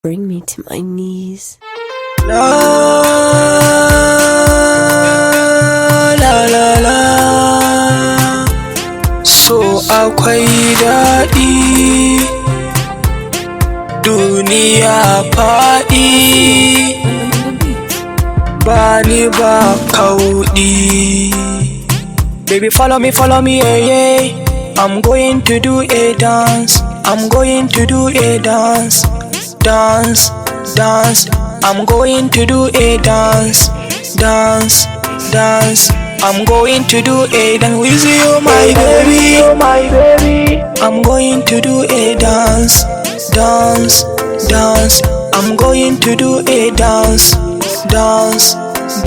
Bring me to my knees. La la la la. So akwai daɗi, duniya faɗi, bani ba kauɗi. Baby follow me, yeah, yeah. I'm going to do a dance. I'm going to do a dance. Dance, dance. I'm going to do a dance. Dance, dance. I'm going to do a dance with you, my baby. I'm going to do a dance. Dance, dance. I'm going to do a dance. Dance,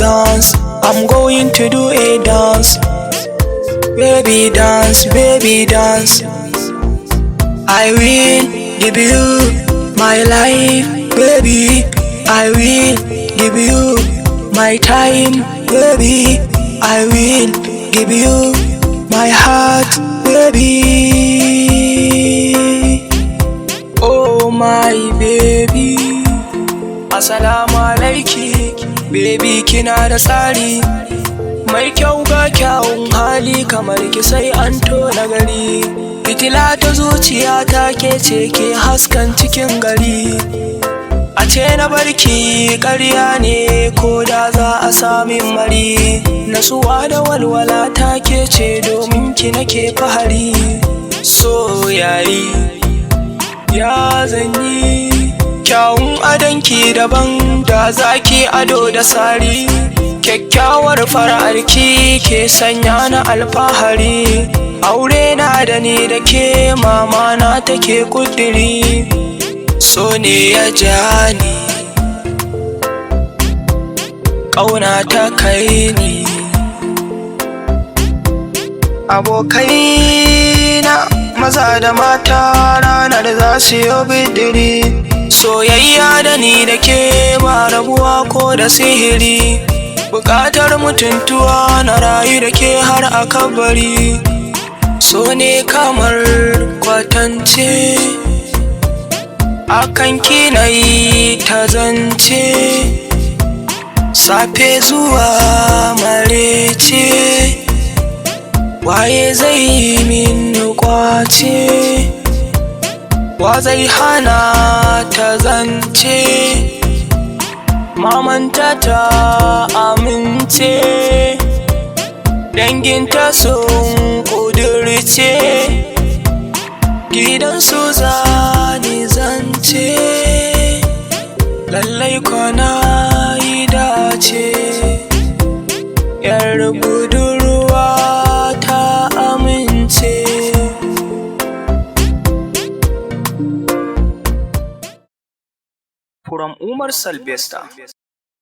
dance. I'm going to do a dance. Baby dance, baby dance. I will give you my life, baby. I will give you my time, baby. I will give you my heart, baby. Oh my baby. Assalamu alaiki, baby kina da tsari. Mai kyau ga kyawun hali kamar ki sai an tona gari. Fitila ta zuciya ta ke ce ke haskan cikin gari. A ce na barki ƙarya ne ko da za a sami mari. Nasuwa da walwala ta ke ce domin ki nake fahari. So yayi ya zanyi kyawun adonki daban da zaki ado da sari. Kyakkyawar fara'arki ke sanya na alfahari. Aure na da ni da ke mama na take kudiri. So ne ya ja ni, ƙauna ta kai ni. Abokai na maza da mata ranar za su yi bidiri. Soyayya da ni da ke ba rabuwa ko da sihiri. Buƙatar mutuntuwa na rayu da ke har a kabari. So ne kamar kwatance, akan ki na yi ta zance. Safe zuwa marece, waye zai yi min kwace? Wa zai hana ta zance? Mamanta ta amince, danginta sun ƙudurce. Gidansu zani zance, lallai kwana yi dace. Yar budurwa ta amince. From Umar Sylvester.